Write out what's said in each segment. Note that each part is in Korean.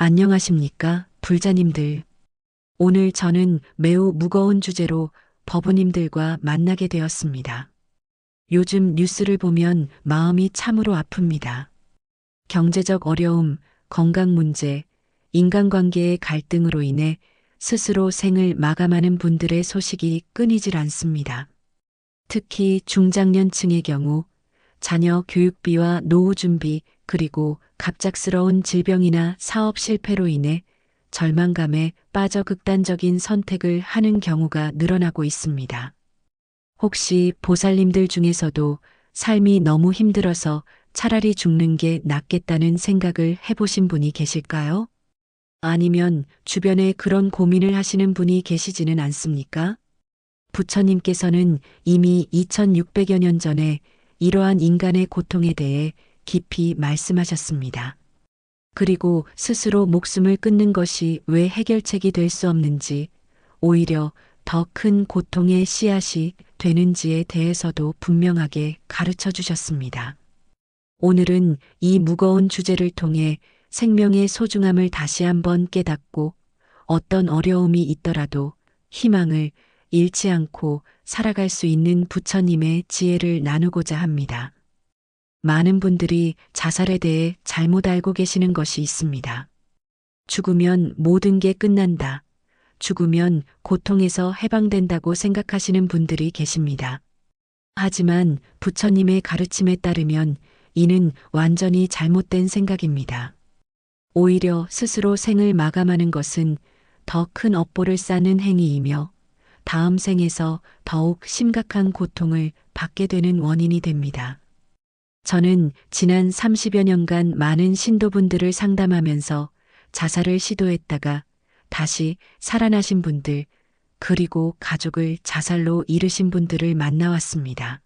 안녕하십니까, 불자님들. 오늘 저는 매우 무거운 주제로 법우님들과 만나게 되었습니다. 요즘 뉴스를 보면 마음이 참으로 아픕니다. 경제적 어려움, 건강 문제, 인간관계의 갈등으로 인해 스스로 생을 마감하는 분들의 소식이 끊이질 않습니다. 특히 중장년층의 경우 자녀 교육비와 노후 준비, 그리고 갑작스러운 질병이나 사업 실패로 인해 절망감에 빠져 극단적인 선택을 하는 경우가 늘어나고 있습니다. 혹시 보살님들 중에서도 삶이 너무 힘들어서 차라리 죽는 게 낫겠다는 생각을 해보신 분이 계실까요? 아니면 주변에 그런 고민을 하시는 분이 계시지는 않습니까? 부처님께서는 이미 2600여 년 전에 이러한 인간의 고통에 대해 깊이 말씀하셨습니다. 그리고 스스로 목숨을 끊는 것이 왜 해결책이 될 수 없는지, 오히려 더 큰 고통의 씨앗이 되는지에 대해서도 분명하게 가르쳐 주셨습니다. 오늘은 이 무거운 주제를 통해 생명의 소중함을 다시 한번 깨닫고 어떤 어려움이 있더라도 희망을 잃지 않고 살아갈 수 있는 부처님의 지혜를 나누고자 합니다. 많은 분들이 자살에 대해 잘못 알고 계시는 것이 있습니다. 죽으면 모든 게 끝난다. 죽으면 고통에서 해방된다고 생각하시는 분들이 계십니다. 하지만 부처님의 가르침에 따르면 이는 완전히 잘못된 생각입니다. 오히려 스스로 생을 마감하는 것은 더 큰 업보를 쌓는 행위이며 다음 생에서 더욱 심각한 고통을 받게 되는 원인이 됩니다. 저는 지난 30여 년간 많은 신도분들을 상담하면서 자살을 시도했다가 다시 살아나신 분들, 그리고 가족을 자살로 잃으신 분들을 만나왔습니다.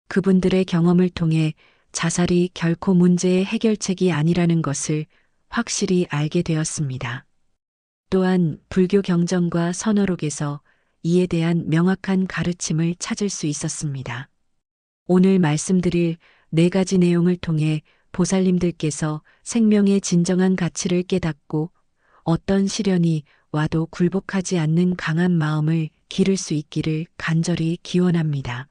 그분들의 경험을 통해 자살이 결코 문제의 해결책이 아니라는 것을 확실히 알게 되었습니다. 또한 불교 경전과 선어록에서 이에 대한 명확한 가르침을 찾을 수 있었습니다. 오늘 말씀드릴 4가지 내용을 통해 보살님들께서 생명의 진정한 가치를 깨닫고 어떤 시련이 와도 굴복하지 않는 강한 마음을 기를 수 있기를 간절히 기원합니다.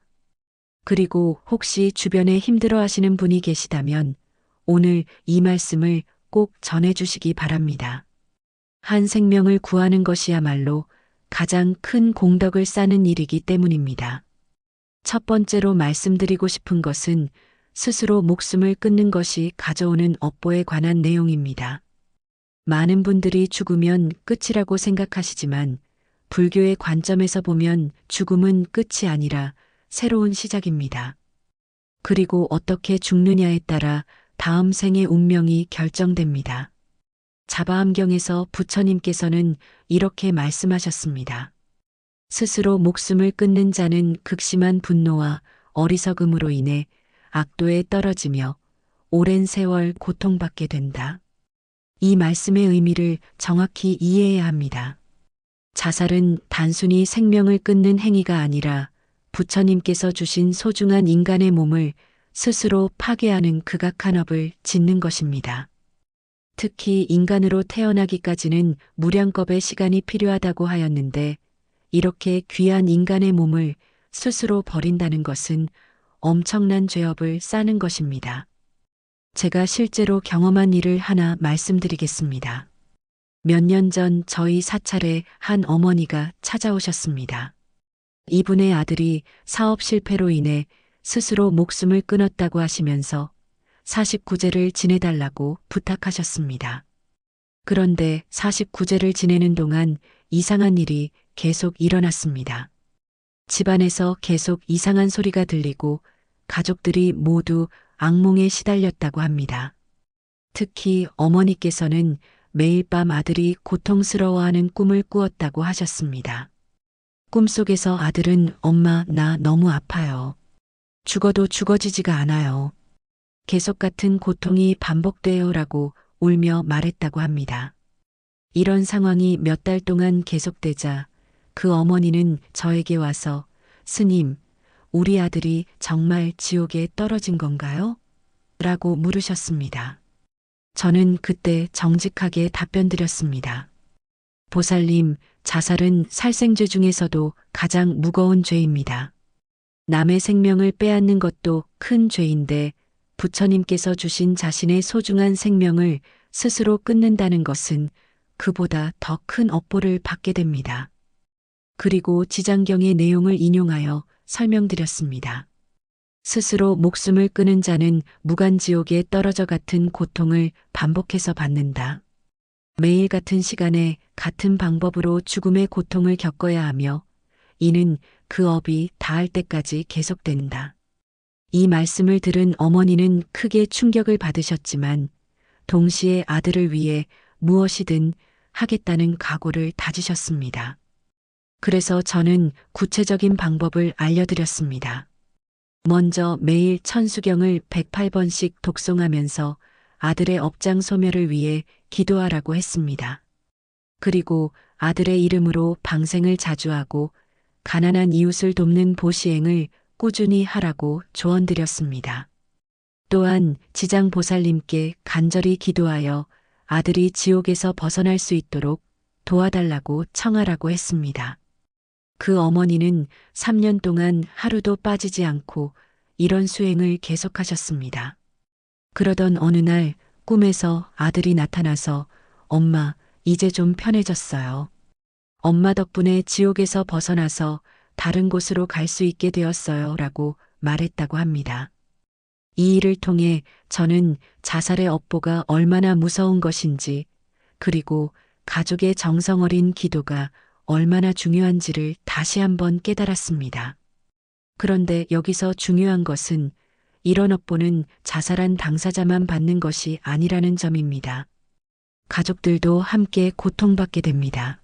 그리고 혹시 주변에 힘들어 하시는 분이 계시다면 오늘 이 말씀을 꼭 전해주시기 바랍니다. 한 생명을 구하는 것이야말로 가장 큰 공덕을 쌓는 일이기 때문입니다. 첫 번째로 말씀드리고 싶은 것은 스스로 목숨을 끊는 것이 가져오는 업보에 관한 내용입니다. 많은 분들이 죽으면 끝이라고 생각하시지만 불교의 관점에서 보면 죽음은 끝이 아니라 새로운 시작입니다. 그리고 어떻게 죽느냐에 따라 다음 생의 운명이 결정됩니다. 자바암경에서 부처님께서는 이렇게 말씀하셨습니다. 스스로 목숨을 끊는 자는 극심한 분노와 어리석음으로 인해 악도에 떨어지며 오랜 세월 고통받게 된다. 이 말씀의 의미를 정확히 이해해야 합니다. 자살은 단순히 생명을 끊는 행위가 아니라 부처님께서 주신 소중한 인간의 몸을 스스로 파괴하는 극악한 업을 짓는 것입니다. 특히 인간으로 태어나기까지는 무량겁의 시간이 필요하다고 하였는데 이렇게 귀한 인간의 몸을 스스로 버린다는 것은 엄청난 죄업을 쌓는 것입니다. 제가 실제로 경험한 일을 하나 말씀드리겠습니다. 몇 년 전 저희 사찰에 한 어머니가 찾아오셨습니다. 이분의 아들이 사업 실패로 인해 스스로 목숨을 끊었다고 하시면서 49제를 지내달라고 부탁하셨습니다. 그런데 49제를 지내는 동안 이상한 일이 계속 일어났습니다. 집안에서 계속 이상한 소리가 들리고 가족들이 모두 악몽에 시달렸다고 합니다. 특히 어머니께서는 매일 밤 아들이 고통스러워하는 꿈을 꾸었다고 하셨습니다. 꿈속에서 아들은 엄마, 나 너무 아파요. 죽어도 죽어지지가 않아요. 계속 같은 고통이 반복돼요라고 울며 말했다고 합니다. 이런 상황이 몇 달 동안 계속되자 그 어머니는 저에게 와서 스님, 우리 아들이 정말 지옥에 떨어진 건가요? 라고 물으셨습니다. 저는 그때 정직하게 답변드렸습니다. 보살님, 자살은 살생죄 중에서도 가장 무거운 죄입니다. 남의 생명을 빼앗는 것도 큰 죄인데 부처님께서 주신 자신의 소중한 생명을 스스로 끊는다는 것은 그보다 더 큰 업보를 받게 됩니다. 그리고 지장경의 내용을 인용하여 설명드렸습니다. 스스로 목숨을 끊은 자는 무간지옥에 떨어져 같은 고통을 반복해서 받는다. 매일 같은 시간에 같은 방법으로 죽음의 고통을 겪어야 하며 이는 그 업이 다할 때까지 계속된다. 이 말씀을 들은 어머니는 크게 충격을 받으셨지만 동시에 아들을 위해 무엇이든 하겠다는 각오를 다지셨습니다. 그래서 저는 구체적인 방법을 알려드렸습니다. 먼저 매일 천수경을 108번씩 독송하면서 아들의 업장 소멸을 위해 기도하라고 했습니다. 그리고 아들의 이름으로 방생을 자주 하고 가난한 이웃을 돕는 보시행을 꾸준히 하라고 조언드렸습니다. 또한 지장보살님께 간절히 기도하여 아들이 지옥에서 벗어날 수 있도록 도와달라고 청하라고 했습니다. 그 어머니는 3년 동안 하루도 빠지지 않고 이런 수행을 계속하셨습니다. 그러던 어느 날 꿈에서 아들이 나타나서 엄마, 이제 좀 편해졌어요. 엄마 덕분에 지옥에서 벗어나서 다른 곳으로 갈 수 있게 되었어요. 라고 말했다고 합니다. 이 일을 통해 저는 자살의 업보가 얼마나 무서운 것인지 그리고 가족의 정성 어린 기도가 얼마나 중요한지를 다시 한번 깨달았습니다. 그런데 여기서 중요한 것은 이런 업보는 자살한 당사자만 받는 것이 아니라는 점입니다. 가족들도 함께 고통받게 됩니다.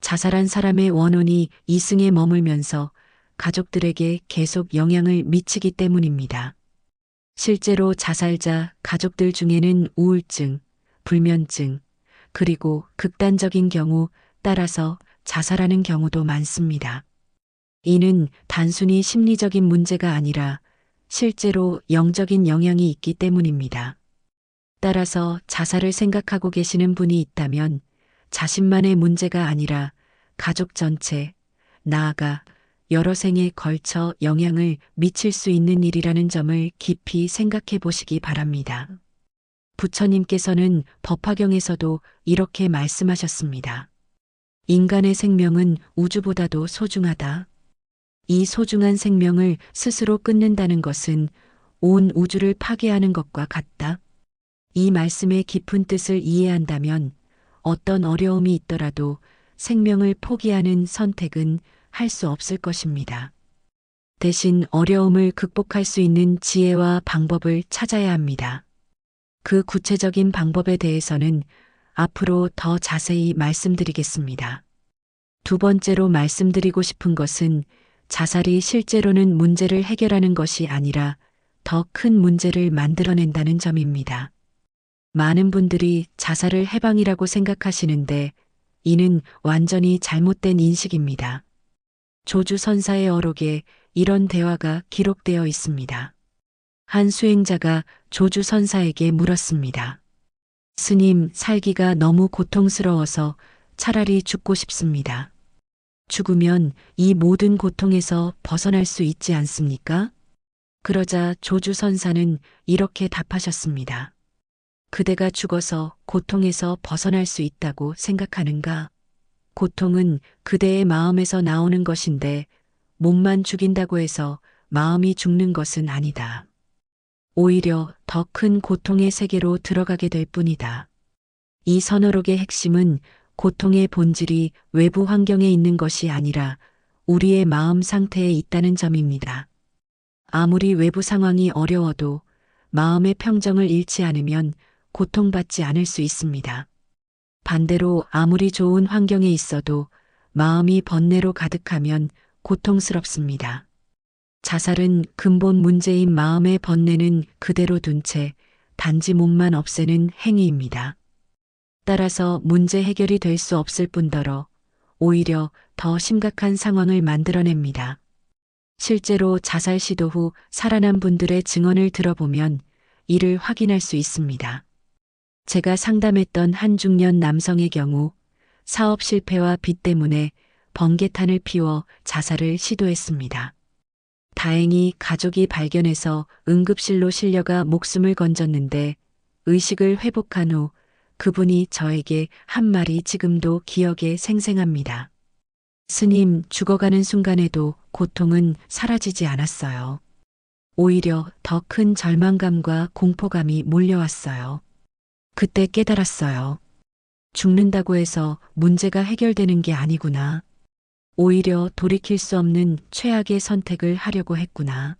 자살한 사람의 원혼이 이승에 머물면서 가족들에게 계속 영향을 미치기 때문입니다. 실제로 자살자 가족들 중에는 우울증, 불면증, 그리고 극단적인 경우 따라서 자살하는 경우도 많습니다. 이는 단순히 심리적인 문제가 아니라 실제로 영적인 영향이 있기 때문입니다. 따라서 자살을 생각하고 계시는 분이 있다면 자신만의 문제가 아니라 가족 전체, 나아가 여러 생에 걸쳐 영향을 미칠 수 있는 일이라는 점을 깊이 생각해 보시기 바랍니다. 부처님께서는 법화경에서도 이렇게 말씀하셨습니다. 인간의 생명은 우주보다도 소중하다. 이 소중한 생명을 스스로 끊는다는 것은 온 우주를 파괴하는 것과 같다. 이 말씀의 깊은 뜻을 이해한다면 어떤 어려움이 있더라도 생명을 포기하는 선택은 할 수 없을 것입니다. 대신 어려움을 극복할 수 있는 지혜와 방법을 찾아야 합니다. 그 구체적인 방법에 대해서는 앞으로 더 자세히 말씀드리겠습니다. 두 번째로 말씀드리고 싶은 것은 자살이 실제로는 문제를 해결하는 것이 아니라 더 큰 문제를 만들어낸다는 점입니다. 많은 분들이 자살을 해방이라고 생각하시는데 이는 완전히 잘못된 인식입니다. 조주선사의 어록에 이런 대화가 기록되어 있습니다. 한 수행자가 조주선사에게 물었습니다. 스님, 살기가 너무 고통스러워서 차라리 죽고 싶습니다. 죽으면 이 모든 고통에서 벗어날 수 있지 않습니까? 그러자 조주선사는 이렇게 답하셨습니다. 그대가 죽어서 고통에서 벗어날 수 있다고 생각하는가? 고통은 그대의 마음에서 나오는 것인데 몸만 죽인다고 해서 마음이 죽는 것은 아니다. 오히려 더 큰 고통의 세계로 들어가게 될 뿐이다. 이 선어록의 핵심은 고통의 본질이 외부 환경에 있는 것이 아니라 우리의 마음 상태에 있다는 점입니다. 아무리 외부 상황이 어려워도 마음의 평정을 잃지 않으면 고통받지 않을 수 있습니다. 반대로 아무리 좋은 환경에 있어도 마음이 번뇌로 가득하면 고통스럽습니다. 자살은 근본 문제인 마음의 번뇌는 그대로 둔 채 단지 몸만 없애는 행위입니다. 따라서 문제 해결이 될 수 없을 뿐더러 오히려 더 심각한 상황을 만들어냅니다. 실제로 자살 시도 후 살아난 분들의 증언을 들어보면 이를 확인할 수 있습니다. 제가 상담했던 한 중년 남성의 경우 사업 실패와 빚 때문에 번개탄을 피워 자살을 시도했습니다. 다행히 가족이 발견해서 응급실로 실려가 목숨을 건졌는데 의식을 회복한 후 그분이 저에게 한 말이 지금도 기억에 생생합니다. 스님, 죽어가는 순간에도 고통은 사라지지 않았어요. 오히려 더 큰 절망감과 공포감이 몰려왔어요. 그때 깨달았어요. 죽는다고 해서 문제가 해결되는 게 아니구나. 오히려 돌이킬 수 없는 최악의 선택을 하려고 했구나.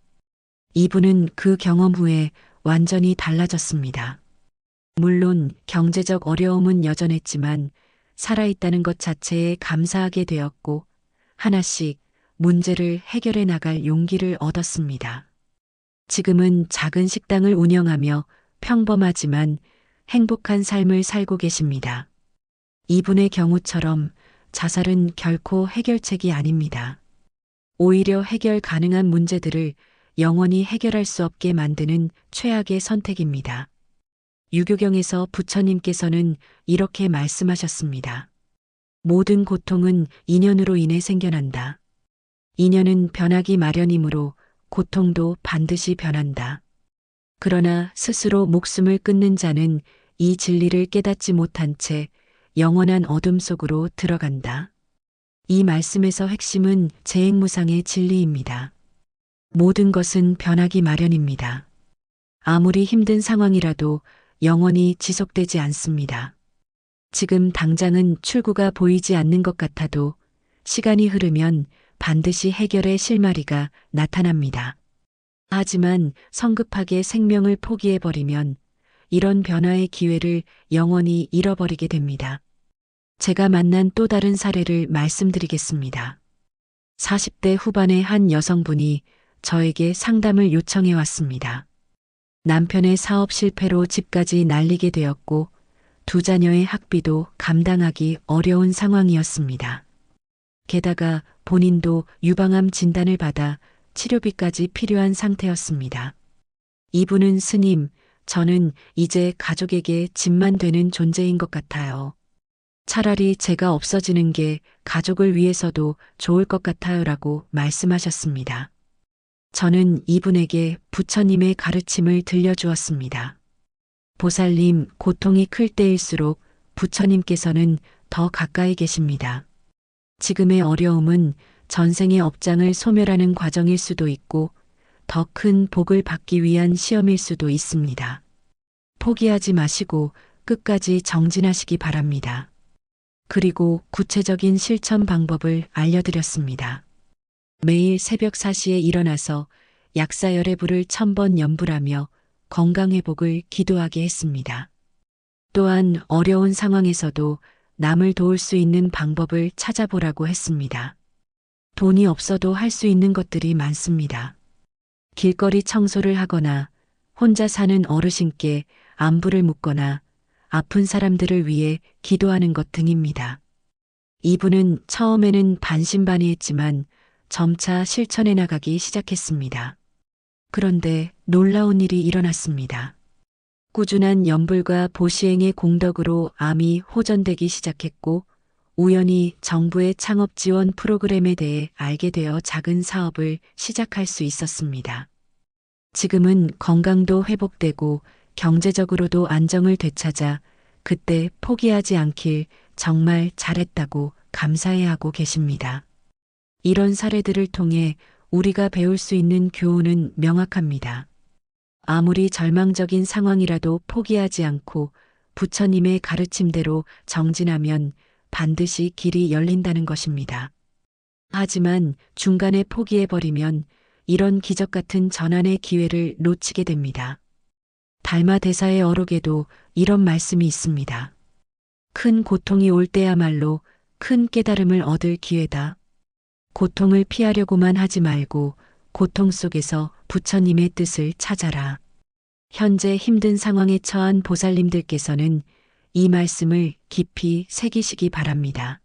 이분은 그 경험 후에 완전히 달라졌습니다. 물론 경제적 어려움은 여전했지만 살아있다는 것 자체에 감사하게 되었고 하나씩 문제를 해결해 나갈 용기를 얻었습니다. 지금은 작은 식당을 운영하며 평범하지만 행복한 삶을 살고 계십니다. 이분의 경우처럼 자살은 결코 해결책이 아닙니다. 오히려 해결 가능한 문제들을 영원히 해결할 수 없게 만드는 최악의 선택입니다. 유교경에서 부처님께서는 이렇게 말씀하셨습니다. 모든 고통은 인연으로 인해 생겨난다. 인연은 변하기 마련이므로 고통도 반드시 변한다. 그러나 스스로 목숨을 끊는 자는 이 진리를 깨닫지 못한 채 영원한 어둠 속으로 들어간다. 이 말씀에서 핵심은 재행무상의 진리입니다. 모든 것은 변하기 마련입니다. 아무리 힘든 상황이라도 영원히 지속되지 않습니다. 지금 당장은 출구가 보이지 않는 것 같아도 시간이 흐르면 반드시 해결의 실마리가 나타납니다. 하지만 성급하게 생명을 포기해버리면 이런 변화의 기회를 영원히 잃어버리게 됩니다. 제가 만난 또 다른 사례를 말씀드리겠습니다. 40대 후반의 한 여성분이 저에게 상담을 요청해 왔습니다. 남편의 사업 실패로 집까지 날리게 되었고 두 자녀의 학비도 감당하기 어려운 상황이었습니다. 게다가 본인도 유방암 진단을 받아 치료비까지 필요한 상태였습니다. 이분은 스님, 저는 이제 가족에게 짐만 되는 존재인 것 같아요. 차라리 제가 없어지는 게 가족을 위해서도 좋을 것 같아요 라고 말씀하셨습니다. 저는 이분에게 부처님의 가르침을 들려주었습니다. 보살님, 고통이 클 때일수록 부처님께서는 더 가까이 계십니다. 지금의 어려움은 전생의 업장을 소멸하는 과정일 수도 있고 더 큰 복을 받기 위한 시험일 수도 있습니다. 포기하지 마시고 끝까지 정진하시기 바랍니다. 그리고 구체적인 실천 방법을 알려드렸습니다. 매일 새벽 4시에 일어나서 약사열의 불을 1000번 염불하며 건강회복을 기도하게 했습니다. 또한 어려운 상황에서도 남을 도울 수 있는 방법을 찾아보라고 했습니다. 돈이 없어도 할 수 있는 것들이 많습니다. 길거리 청소를 하거나 혼자 사는 어르신께 안부를 묻거나 아픈 사람들을 위해 기도하는 것 등입니다. 이분은 처음에는 반신반의했지만 점차 실천해 나가기 시작했습니다. 그런데 놀라운 일이 일어났습니다. 꾸준한 염불과 보시행의 공덕으로 암이 호전되기 시작했고 우연히 정부의 창업 지원 프로그램에 대해 알게 되어 작은 사업을 시작할 수 있었습니다. 지금은 건강도 회복되고 경제적으로도 안정을 되찾아 그때 포기하지 않길 정말 잘했다고 감사해하고 계십니다. 이런 사례들을 통해 우리가 배울 수 있는 교훈은 명확합니다. 아무리 절망적인 상황이라도 포기하지 않고 부처님의 가르침대로 정진하면 반드시 길이 열린다는 것입니다. 하지만 중간에 포기해버리면 이런 기적 같은 전환의 기회를 놓치게 됩니다. 달마 대사의 어록에도 이런 말씀이 있습니다. 큰 고통이 올 때야말로 큰 깨달음을 얻을 기회다. 고통을 피하려고만 하지 말고 고통 속에서 부처님의 뜻을 찾아라. 현재 힘든 상황에 처한 보살님들께서는 이 말씀을 깊이 새기시기 바랍니다.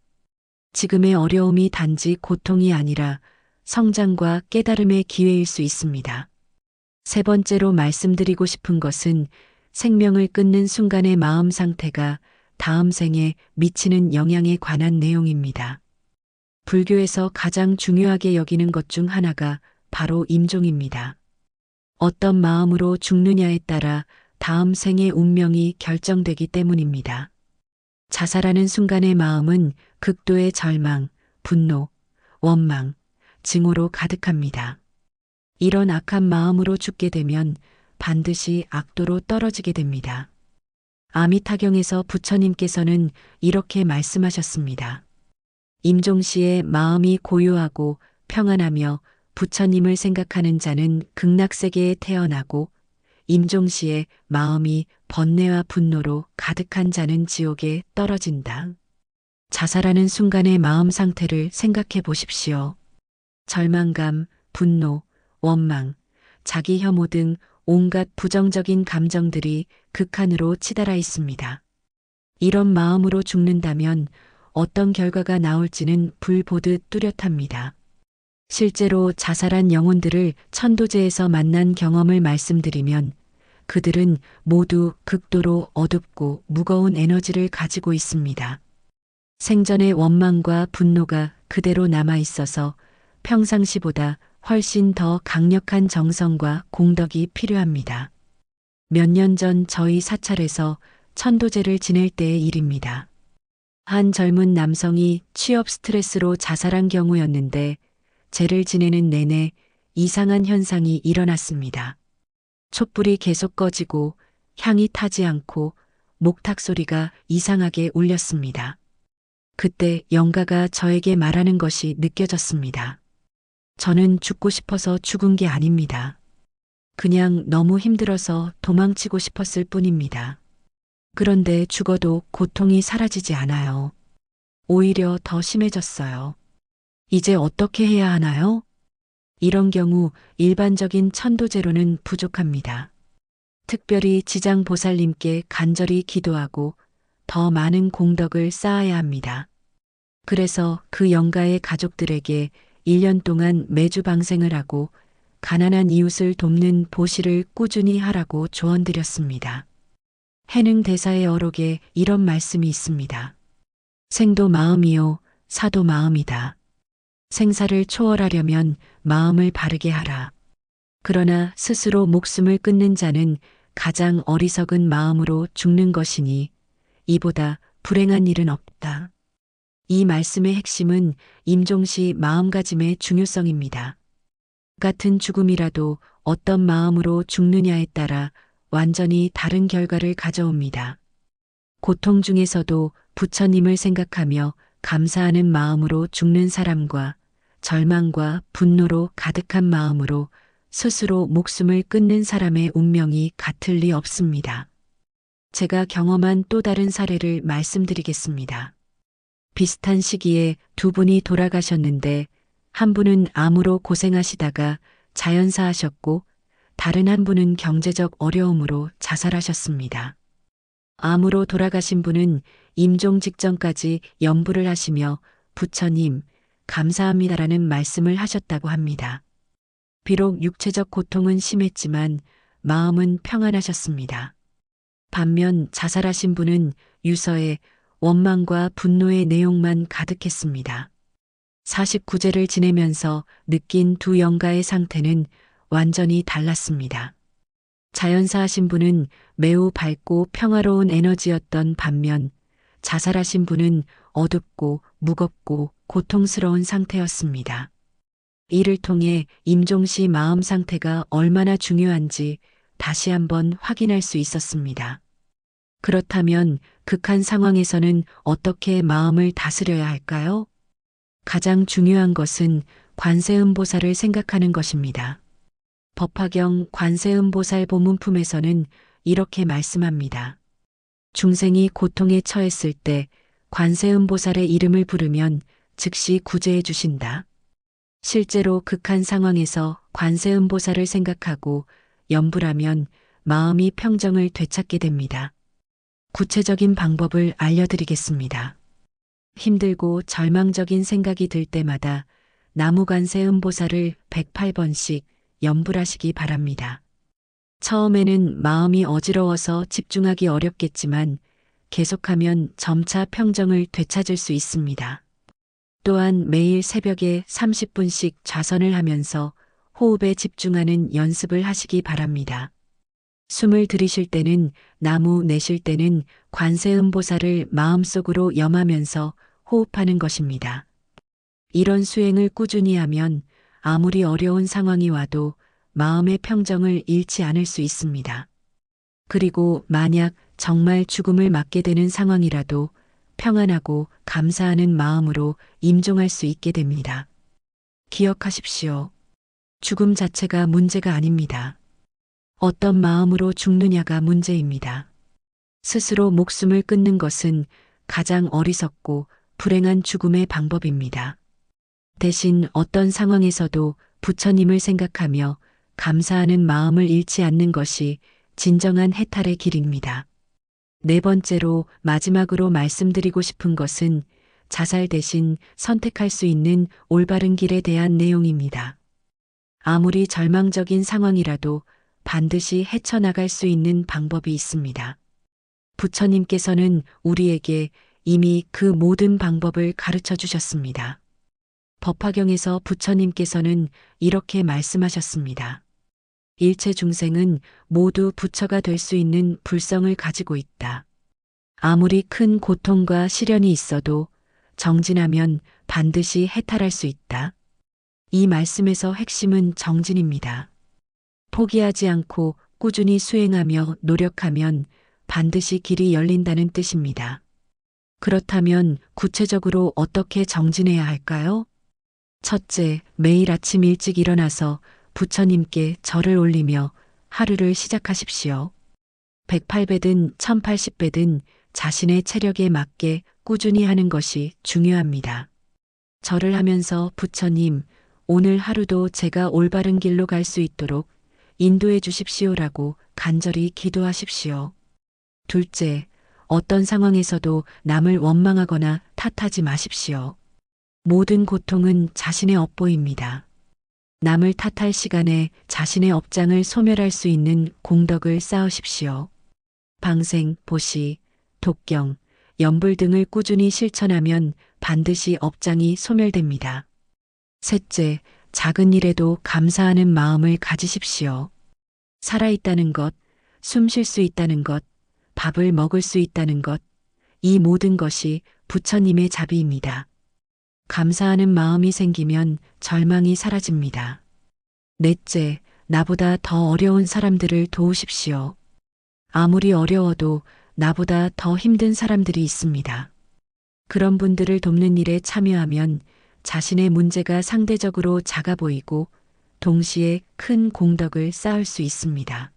지금의 어려움이 단지 고통이 아니라 성장과 깨달음의 기회일 수 있습니다. 세 번째로 말씀드리고 싶은 것은 생명을 끊는 순간의 마음 상태가 다음 생에 미치는 영향에 관한 내용입니다. 불교에서 가장 중요하게 여기는 것 중 하나가 바로 임종입니다. 어떤 마음으로 죽느냐에 따라 다음 생의 운명이 결정되기 때문입니다. 자살하는 순간의 마음은 극도의 절망, 분노, 원망, 증오로 가득합니다. 이런 악한 마음으로 죽게 되면 반드시 악도로 떨어지게 됩니다. 아미타경에서 부처님께서는 이렇게 말씀하셨습니다. 임종 시에 마음이 고요하고 평안하며 부처님을 생각하는 자는 극락세계에 태어나고 임종 시에 마음이 번뇌와 분노로 가득한 자는 지옥에 떨어진다. 자살하는 순간의 마음 상태를 생각해 보십시오. 절망감, 분노, 원망, 자기 혐오 등 온갖 부정적인 감정들이 극한으로 치달아 있습니다. 이런 마음으로 죽는다면 어떤 결과가 나올지는 불 보듯 뚜렷합니다. 실제로 자살한 영혼들을 천도제에서 만난 경험을 말씀드리면 그들은 모두 극도로 어둡고 무거운 에너지를 가지고 있습니다. 생전의 원망과 분노가 그대로 남아 있어서 평상시보다 훨씬 더 강력한 정성과 공덕이 필요합니다. 몇 년 전 저희 사찰에서 천도제를 지낼 때의 일입니다. 한 젊은 남성이 취업 스트레스로 자살한 경우였는데 제를 지내는 내내 이상한 현상이 일어났습니다. 촛불이 계속 꺼지고 향이 타지 않고 목탁 소리가 이상하게 울렸습니다. 그때 영가가 저에게 말하는 것이 느껴졌습니다. 저는 죽고 싶어서 죽은 게 아닙니다. 그냥 너무 힘들어서 도망치고 싶었을 뿐입니다. 그런데 죽어도 고통이 사라지지 않아요. 오히려 더 심해졌어요. 이제 어떻게 해야 하나요? 이런 경우 일반적인 천도제로는 부족합니다. 특별히 지장보살님께 간절히 기도하고 더 많은 공덕을 쌓아야 합니다. 그래서 그 영가의 가족들에게 1년 동안 매주 방생을 하고 가난한 이웃을 돕는 보시를 꾸준히 하라고 조언드렸습니다. 해능 대사의 어록에 이런 말씀이 있습니다. 생도 마음이요, 사도 마음이다. 생사를 초월하려면 마음을 바르게 하라. 그러나 스스로 목숨을 끊는 자는 가장 어리석은 마음으로 죽는 것이니 이보다 불행한 일은 없다. 이 말씀의 핵심은 임종시 마음가짐의 중요성입니다. 같은 죽음이라도 어떤 마음으로 죽느냐에 따라 완전히 다른 결과를 가져옵니다. 고통 중에서도 부처님을 생각하며 감사하는 마음으로 죽는 사람과 절망과 분노로 가득한 마음으로 스스로 목숨을 끊는 사람의 운명이 같을 리 없습니다. 제가 경험한 또 다른 사례를 말씀드리겠습니다. 비슷한 시기에 두 분이 돌아가셨는데 한 분은 암으로 고생하시다가 자연사하셨고 다른 한 분은 경제적 어려움으로 자살하셨습니다. 암으로 돌아가신 분은 임종 직전까지 염불을 하시며 부처님, 감사합니다라는 말씀을 하셨다고 합니다. 비록 육체적 고통은 심했지만 마음은 평안하셨습니다. 반면 자살하신 분은 유서에 원망과 분노의 내용만 가득했습니다. 49제를 지내면서 느낀 두 영가의 상태는 완전히 달랐습니다. 자연사하신 분은 매우 밝고 평화로운 에너지였던 반면 자살하신 분은 어둡고 무겁고 고통스러운 상태였습니다. 이를 통해 임종시 마음 상태가 얼마나 중요한지 다시 한번 확인할 수 있었습니다. 그렇다면 극한 상황에서는 어떻게 마음을 다스려야 할까요? 가장 중요한 것은 관세음보살을 생각하는 것입니다. 법화경 관세음보살 보문품에서는 이렇게 말씀합니다. 중생이 고통에 처했을 때 관세음보살의 이름을 부르면 즉시 구제해 주신다. 실제로 극한 상황에서 관세음보살을 생각하고 염불하면 마음이 평정을 되찾게 됩니다. 구체적인 방법을 알려드리겠습니다. 힘들고 절망적인 생각이 들 때마다 나무관세음보살을 108번씩 염불하시기 바랍니다. 처음에는 마음이 어지러워서 집중하기 어렵겠지만 계속하면 점차 평정을 되찾을 수 있습니다. 또한 매일 새벽에 30분씩 좌선을 하면서 호흡에 집중하는 연습을 하시기 바랍니다. 숨을 들이쉴 때는 나무, 내쉴 때는 관세음보살을 마음속으로 염하면서 호흡하는 것입니다. 이런 수행을 꾸준히 하면 아무리 어려운 상황이 와도 마음의 평정을 잃지 않을 수 있습니다. 그리고 만약 정말 죽음을 맞게 되는 상황이라도 평안하고 감사하는 마음으로 임종할 수 있게 됩니다. 기억하십시오. 죽음 자체가 문제가 아닙니다. 어떤 마음으로 죽느냐가 문제입니다. 스스로 목숨을 끊는 것은 가장 어리석고 불행한 죽음의 방법입니다. 대신 어떤 상황에서도 부처님을 생각하며 감사하는 마음을 잃지 않는 것이 진정한 해탈의 길입니다. 네 번째로 마지막으로 말씀드리고 싶은 것은 자살 대신 선택할 수 있는 올바른 길에 대한 내용입니다. 아무리 절망적인 상황이라도 반드시 헤쳐나갈 수 있는 방법이 있습니다. 부처님께서는 우리에게 이미 그 모든 방법을 가르쳐 주셨습니다. 법화경에서 부처님께서는 이렇게 말씀하셨습니다. 일체 중생은 모두 부처가 될 수 있는 불성을 가지고 있다. 아무리 큰 고통과 시련이 있어도 정진하면 반드시 해탈할 수 있다. 이 말씀에서 핵심은 정진입니다. 포기하지 않고 꾸준히 수행하며 노력하면 반드시 길이 열린다는 뜻입니다. 그렇다면 구체적으로 어떻게 정진해야 할까요? 첫째, 매일 아침 일찍 일어나서 부처님께 절을 올리며 하루를 시작하십시오. 108배든 1080배든 자신의 체력에 맞게 꾸준히 하는 것이 중요합니다. 절을 하면서 부처님, 오늘 하루도 제가 올바른 길로 갈 수 있도록 인도해 주십시오라고 간절히 기도하십시오. 둘째, 어떤 상황에서도 남을 원망하거나 탓하지 마십시오. 모든 고통은 자신의 업보입니다. 남을 탓할 시간에 자신의 업장을 소멸할 수 있는 공덕을 쌓으십시오. 방생, 보시, 독경, 연불 등을 꾸준히 실천하면 반드시 업장이 소멸됩니다. 셋째, 작은 일에도 감사하는 마음을 가지십시오. 살아있다는 것, 숨 쉴 수 있다는 것, 밥을 먹을 수 있다는 것, 이 모든 것이 부처님의 자비입니다. 감사하는 마음이 생기면 절망이 사라집니다. 넷째, 나보다 더 어려운 사람들을 도우십시오. 아무리 어려워도 나보다 더 힘든 사람들이 있습니다. 그런 분들을 돕는 일에 참여하면 자신의 문제가 상대적으로 작아 보이고 동시에 큰 공덕을 쌓을 수 있습니다.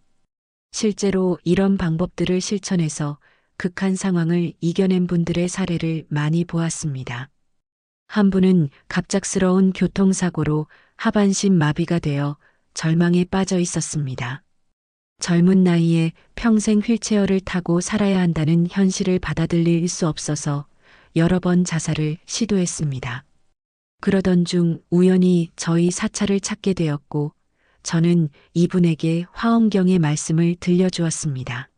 실제로 이런 방법들을 실천해서 극한 상황을 이겨낸 분들의 사례를 많이 보았습니다. 한 분은 갑작스러운 교통사고로 하반신 마비가 되어 절망에 빠져 있었습니다. 젊은 나이에 평생 휠체어를 타고 살아야 한다는 현실을 받아들일 수 없어서 여러 번 자살을 시도했습니다. 그러던 중 우연히 저희 사찰을 찾게 되었고 저는 이분에게 화엄경의 말씀을 들려주었습니다.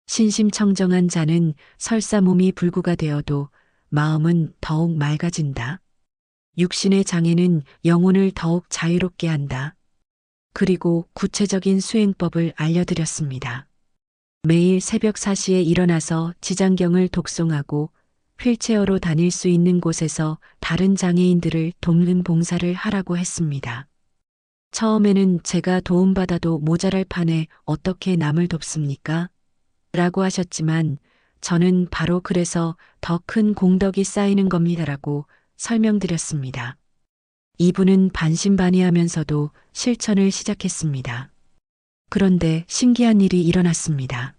신심청정한 자는 설사 몸이 불구가 되어도 마음은 더욱 맑아진다. 육신의 장애는 영혼을 더욱 자유롭게 한다. 그리고 구체적인 수행법을 알려드렸습니다. 매일 새벽 4시에 일어나서 지장경을 독송하고 휠체어로 다닐 수 있는 곳에서 다른 장애인들을 돕는 봉사를 하라고 했습니다. 처음에는 제가 도움받아도 모자랄 판에 어떻게 남을 돕습니까? 라고 하셨지만 저는 바로 그래서 더 큰 공덕이 쌓이는 겁니다라고 설명드렸습니다. 이분은 반신반의하면서도 실천을 시작했습니다. 그런데 신기한 일이 일어났습니다.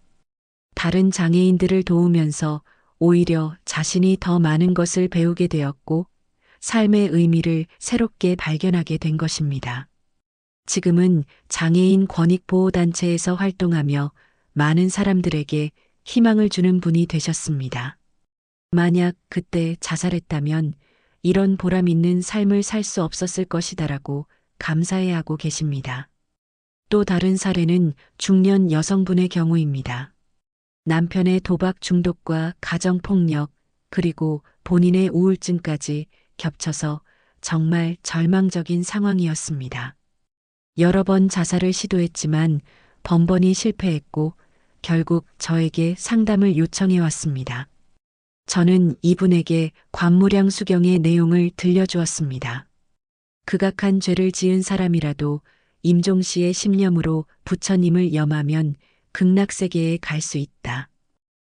다른 장애인들을 도우면서 오히려 자신이 더 많은 것을 배우게 되었고 삶의 의미를 새롭게 발견하게 된 것입니다. 지금은 장애인 권익보호단체에서 활동하며 많은 사람들에게 희망을 주는 분이 되셨습니다. 만약 그때 자살했다면 이런 보람 있는 삶을 살 수 없었을 것이다라고 감사해하고 계십니다. 또 다른 사례는 중년 여성분의 경우입니다. 남편의 도박 중독과 가정폭력, 그리고 본인의 우울증까지 겹쳐서 정말 절망적인 상황이었습니다. 여러 번 자살을 시도했지만 번번이 실패했고 결국 저에게 상담을 요청해 왔습니다. 저는 이분에게 관무량 수경의 내용을 들려주었습니다. 극악한 죄를 지은 사람이라도 임종시의 신념으로 부처님을 염하면 극락세계에 갈 수 있다.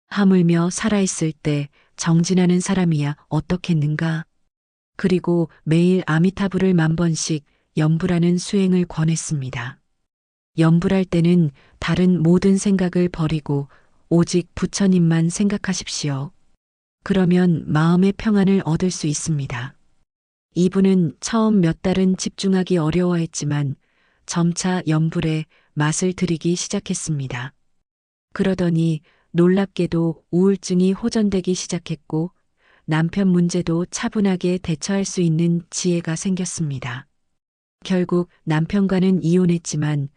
하물며 살아있을 때 정진하는 사람이야 어떻겠는가? 그리고 매일 아미타불을 10,000번씩 염불하는 수행을 권했습니다. 염불할 때는 다른 모든 생각을 버리고 오직 부처님만 생각하십시오. 그러면 마음의 평안을 얻을 수 있습니다. 이분은 처음 몇 달은 집중하기 어려워했지만 점차 염불에 맛을 들이기 시작했습니다. 그러더니 놀랍게도 우울증이 호전되기 시작했고 남편 문제도 차분하게 대처할 수 있는 지혜가 생겼습니다. 결국 남편과는 이혼했지만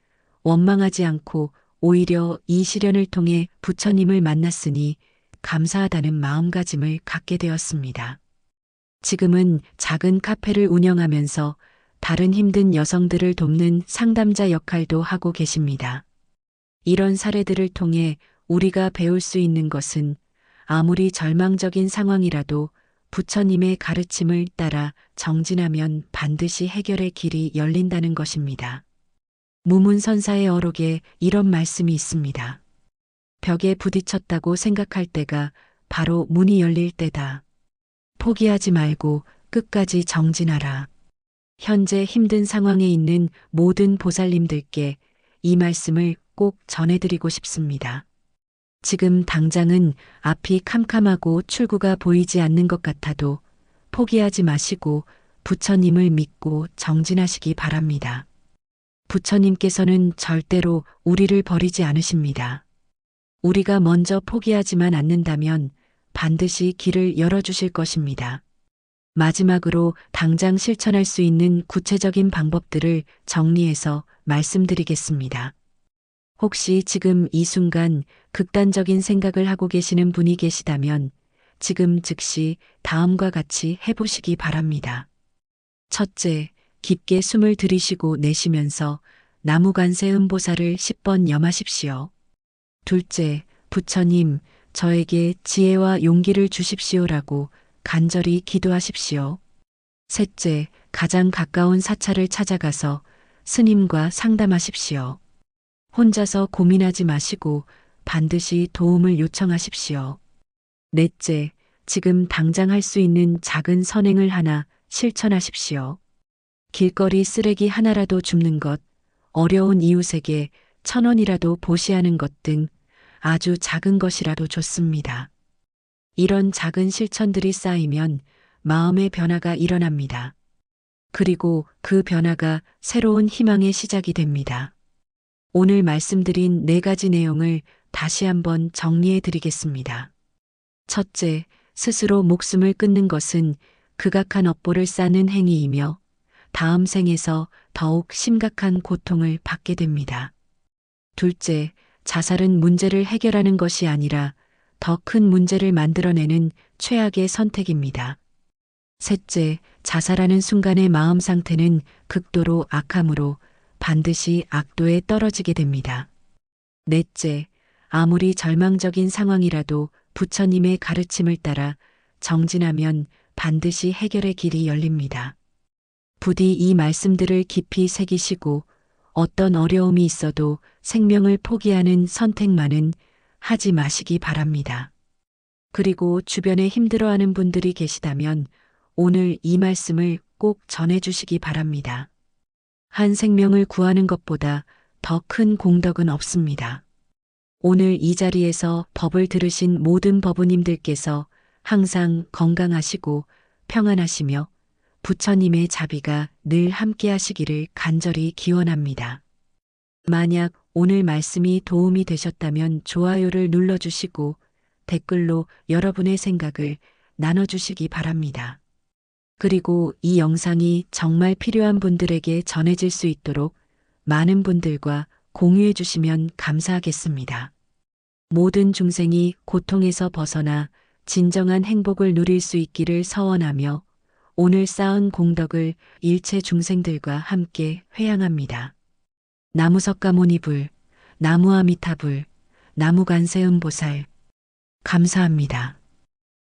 원망하지 않고 오히려 이 시련을 통해 부처님을 만났으니 감사하다는 마음가짐을 갖게 되었습니다. 지금은 작은 카페를 운영하면서 다른 힘든 여성들을 돕는 상담자 역할도 하고 계십니다. 이런 사례들을 통해 우리가 배울 수 있는 것은 아무리 절망적인 상황이라도 부처님의 가르침을 따라 정진하면 반드시 해결의 길이 열린다는 것입니다. 무문선사의 어록에 이런 말씀이 있습니다. 벽에 부딪혔다고 생각할 때가 바로 문이 열릴 때다. 포기하지 말고 끝까지 정진하라. 현재 힘든 상황에 있는 모든 보살님들께 이 말씀을 꼭 전해드리고 싶습니다. 지금 당장은 앞이 캄캄하고 출구가 보이지 않는 것 같아도 포기하지 마시고 부처님을 믿고 정진하시기 바랍니다. 부처님께서는 절대로 우리를 버리지 않으십니다. 우리가 먼저 포기하지만 않는다면 반드시 길을 열어주실 것입니다. 마지막으로 당장 실천할 수 있는 구체적인 방법들을 정리해서 말씀드리겠습니다. 혹시 지금 이 순간 극단적인 생각을 하고 계시는 분이 계시다면 지금 즉시 다음과 같이 해보시기 바랍니다. 첫째, 깊게 숨을 들이쉬고 내쉬면서 나무관세음보살을 10번 염하십시오. 둘째, 부처님, 저에게 지혜와 용기를 주십시오라고 간절히 기도하십시오. 셋째, 가장 가까운 사찰을 찾아가서 스님과 상담하십시오. 혼자서 고민하지 마시고 반드시 도움을 요청하십시오. 넷째, 지금 당장 할 수 있는 작은 선행을 하나 실천하십시오. 길거리 쓰레기 하나라도 줍는 것, 어려운 이웃에게 1,000원이라도 보시하는 것 등 아주 작은 것이라도 좋습니다. 이런 작은 실천들이 쌓이면 마음의 변화가 일어납니다. 그리고 그 변화가 새로운 희망의 시작이 됩니다. 오늘 말씀드린 4가지 내용을 다시 한번 정리해 드리겠습니다. 첫째, 스스로 목숨을 끊는 것은 극악한 업보를 쌓는 행위이며 다음 생에서 더욱 심각한 고통을 받게 됩니다. 둘째, 자살은 문제를 해결하는 것이 아니라 더 큰 문제를 만들어내는 최악의 선택입니다. 셋째, 자살하는 순간의 마음 상태는 극도로 악함으로 반드시 악도에 떨어지게 됩니다. 넷째, 아무리 절망적인 상황이라도 부처님의 가르침을 따라 정진하면 반드시 해결의 길이 열립니다. 부디 이 말씀들을 깊이 새기시고 어떤 어려움이 있어도 생명을 포기하는 선택만은 하지 마시기 바랍니다. 그리고 주변에 힘들어하는 분들이 계시다면 오늘 이 말씀을 꼭 전해주시기 바랍니다. 한 생명을 구하는 것보다 더 큰 공덕은 없습니다. 오늘 이 자리에서 법을 들으신 모든 법우님들께서 항상 건강하시고 평안하시며 부처님의 자비가 늘 함께 하시기를 간절히 기원합니다. 만약 오늘 말씀이 도움이 되셨다면 좋아요를 눌러주시고 댓글로 여러분의 생각을 나눠주시기 바랍니다. 그리고 이 영상이 정말 필요한 분들에게 전해질 수 있도록 많은 분들과 공유해 주시면 감사하겠습니다. 모든 중생이 고통에서 벗어나 진정한 행복을 누릴 수 있기를 서원하며 오늘 쌓은 공덕을 일체 중생들과 함께 회양합니다. 나무석가모니불, 나무아미타불, 나무관세음보살 감사합니다.